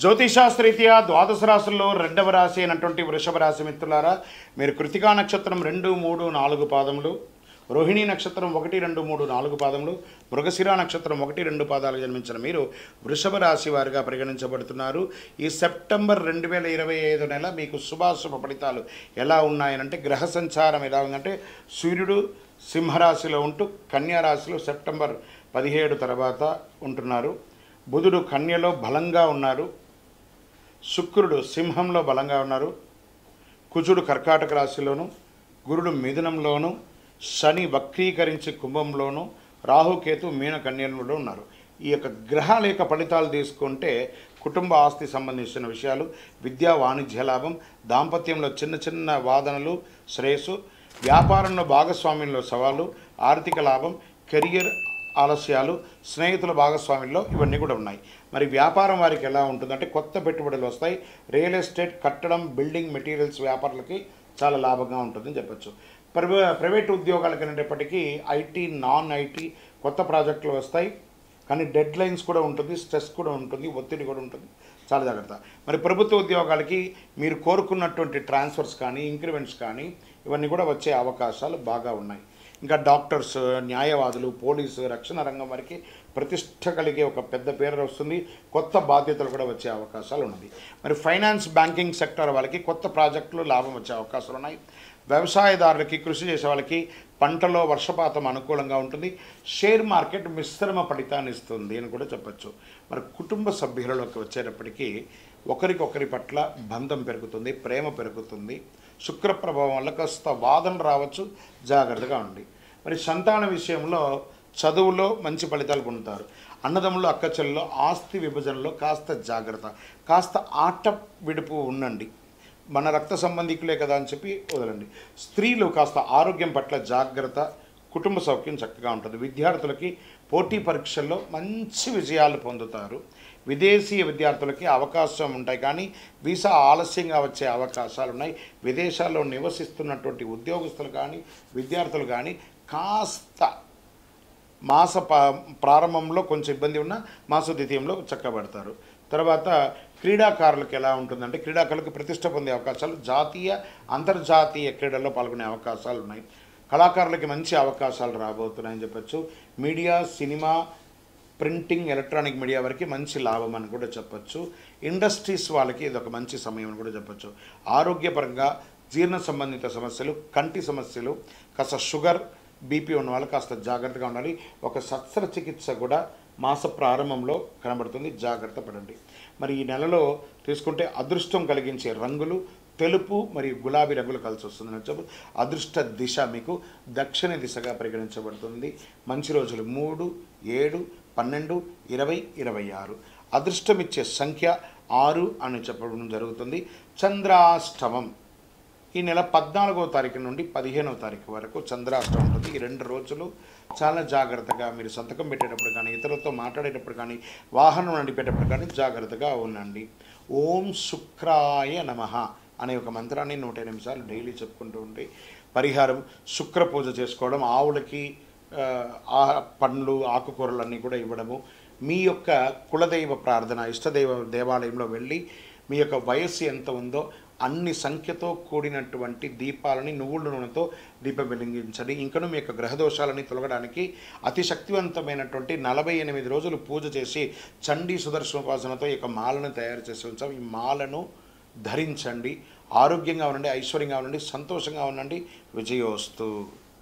జ్యోతిషాస్త్రరీత్యా ద్వాదశ రాశుల్లో రెండవ రాశి అయినటువంటి వృషభ రాశి మిత్రులారా, మీరు కృతికా నక్షత్రం 2, 3, 4 పాదములు, రోహిణీ నక్షత్రం 1, 2, 3, 4 పాదములు, మృగశిర నక్షత్రం 1, 2 పాదాలు జన్మించిన మీరు వృషభ రాశి వారిగా పరిగణించబడుతున్నారు. ఈ సెప్టెంబర్ 2025 నెల మీకు శుభాశుభ ఫలితాలు ఎలా ఉన్నాయనంటే, గ్రహ సంచారం ఎలా ఉందంటే, సూర్యుడు సింహరాశిలో ఉంటూ కన్యా రాశిలో సెప్టెంబర్ 17 తర్వాత ఉంటున్నారు. బుధుడు కన్యలో బలంగా ఉన్నారు. శుక్రుడు సింహంలో బలంగా ఉన్నారు. కుజుడు కర్కాటక రాశిలోను, గురుడు మిథునంలోను, శని వక్రీకరించి కుంభంలోను, రాహుకేతు మీన కన్యలో ఉన్నారు. ఈ యొక్క గ్రహాల యొక్క ఫలితాలు తీసుకుంటే కుటుంబ ఆస్తి సంబంధించిన విషయాలు, విద్యా వాణిజ్య లాభం, దాంపత్యంలో చిన్న చిన్న వాదనలు శ్రేయస్సు, వ్యాపారంలో భాగస్వామ్యంలో సవాలు, ఆర్థిక లాభం, కెరియర్ ఆలస్యాలు, స్నేహితుల భాగస్వామ్యంలో ఇవన్నీ కూడా ఉన్నాయి. మరి వ్యాపారం వారికి ఎలా ఉంటుందంటే, కొత్త పెట్టుబడులు వస్తాయి. రియల్ ఎస్టేట్, కట్టడం, బిల్డింగ్ మెటీరియల్స్ వ్యాపారులకి చాలా లాభంగా ఉంటుందని చెప్పచ్చు. ప్రైవేట్ ఉద్యోగాలకు అనేటప్పటికీ ఐటీ, నాన్ ఐటీ కొత్త ప్రాజెక్టులు వస్తాయి. కానీ డెడ్ లైన్స్ కూడా ఉంటుంది, స్ట్రెస్ కూడా ఉంటుంది, ఒత్తిడి కూడా ఉంటుంది. చాలా జాగ్రత్త. మరి ప్రభుత్వ ఉద్యోగాలకి మీరు కోరుకున్నటువంటి ట్రాన్స్ఫర్స్ కానీ, ఇంక్రిమెంట్స్ కానీ ఇవన్నీ కూడా వచ్చే అవకాశాలు బాగా ఉన్నాయి. ఇంకా డాక్టర్స్, న్యాయవాదులు, పోలీసు, రక్షణ రంగం వారికి ప్రతిష్ట కలిగే ఒక పెద్ద పేరు వస్తుంది. కొత్త బాధ్యతలు కూడా వచ్చే అవకాశాలు ఉన్నాయి. మరి ఫైనాన్స్, బ్యాంకింగ్ సెక్టర్ వాళ్ళకి కొత్త ప్రాజెక్టులు లాభం వచ్చే అవకాశాలు ఉన్నాయి. వ్యవసాయదారులకి, కృషి చేసే వాళ్ళకి పంటలో వర్షపాతం అనుకూలంగా ఉంటుంది. షేర్ మార్కెట్ మిశ్రమ ఫలితాన్ని ఇస్తుంది అని కూడా చెప్పచ్చు. మరి కుటుంబ సభ్యులలోకి వచ్చేటప్పటికీ ఒకరికొకరి పట్ల బంధం పెరుగుతుంది, ప్రేమ పెరుగుతుంది. శుక్ర ప్రభావం వల్ల కాస్త వాదన రావచ్చు, జాగ్రత్తగా ఉండి. మరి సంతాన విషయంలో చదువులో మంచి ఫలితాలు పొందుతారు. అన్నదమ్ములు, అక్కచెల్లో ఆస్తి విభజనలో కాస్త జాగ్రత్త, కాస్త ఆట విడుపు ఉండండి. మన రక్త సంబంధికులే కదా అని చెప్పి వదలండి. స్త్రీలు కాస్త ఆరోగ్యం పట్ల జాగ్రత్త, కుటుంబ సౌఖ్యం చక్కగా ఉంటుంది. విద్యార్థులకి పోటీ పరీక్షల్లో మంచి విజయాలు పొందుతారు. విదేశీయ విద్యార్థులకి అవకాశం ఉంటాయి, కానీ వీసా ఆలస్యంగా వచ్చే అవకాశాలు ఉన్నాయి. విదేశాల్లో నివసిస్తున్నటువంటి ఉద్యోగస్తులు కానీ, విద్యార్థులు కానీ కాస్త మాస ప్రారంభంలో కొంచెం ఇబ్బంది ఉన్న మాస ద్వితీయంలో చక్కబడతారు. తర్వాత క్రీడాకారులకు ఎలా ఉంటుందంటే, క్రీడాకారులకు ప్రతిష్ట పొందే అవకాశాలు, జాతీయ అంతర్జాతీయ క్రీడల్లో పాల్గొనే అవకాశాలు ఉన్నాయి. కళాకారులకి మంచి అవకాశాలు రాబోతున్నాయని చెప్పచ్చు. Media, cinema, printing, electronic media వరకు మంచి లాభం అని కూడా చెప్పచ్చు. ఇండస్ట్రీస్ వాళ్ళకి ఇది ఒక మంచి సమయం అని కూడా చెప్పచ్చు. ఆరోగ్యపరంగా జీర్ణ సంబంధిత సమస్యలు, కంటి సమస్యలు, కాస్త షుగర్, బీపీ ఉన్న వాళ్ళు కాస్త జాగ్రత్తగా ఉండాలి. ఒక శస్త్రచికిత్స కూడా మాస ప్రారంభంలో కనబడుతుంది, జాగ్రత్త పడండి. మరి ఈ నెలలో తీసుకుంటే అదృష్టం కలిగించే రంగులు తెలుపు మరియు గులాబీ రంగులు కలిసి వస్తుందని చెప్పు. అదృష్ట దిశ మీకు దక్షిణ దిశగా పరిగణించబడుతుంది. మంచి రోజులు 3, 7, 12, 20, 26. అదృష్టం ఇచ్చే సంఖ్య 6 అని చెప్పడం జరుగుతుంది. చంద్రాష్టమం ఈ నెల 14వ తారీఖు నుండి 15వ తారీఖు వరకు చంద్రాష్టమం ఉంటుంది. ఈ 2 రోజులు చాలా జాగ్రత్తగా మీరు సంతకం పెట్టేటప్పుడు కానీ, ఇతరులతో మాట్లాడేటప్పుడు కానీ, వాహనం నడిపేటప్పుడు కానీ జాగ్రత్తగా ఉండండి. ఓం శుక్రాయ నమః అనే ఒక మంత్రాన్ని 108 నిమిషాలు డైలీ చెప్పుకుంటూ ఉంటే పరిహారం, శుక్ర పూజ చేసుకోవడం, ఆవులకి పండ్లు, ఆకుకూరలన్నీ కూడా ఇవ్వడము, మీ యొక్క కులదైవ ప్రార్థన, ఇష్టదైవ దేవాలయంలో వెళ్ళి మీ యొక్క వయస్సు ఎంత ఉందో అన్ని సంఖ్యతో కూడినటువంటి దీపాలని నువ్వుల నూనెతో దీపం వెలిగించండి. ఇంకను మీ యొక్క గ్రహదోషాలని తొలగడానికి అతి శక్తివంతమైనటువంటి 48 రోజులు పూజ చేసి చండీ సుదర్శనోపాసనతో ఈ యొక్క మాలను తయారు చేసి ఉంచాం. ఈ మాలను ధరించండి. ఆరోగ్యంగా ఉండండి, ఐశ్వర్యంగా ఉండండి, సంతోషంగా ఉండండి. విజయోస్తు.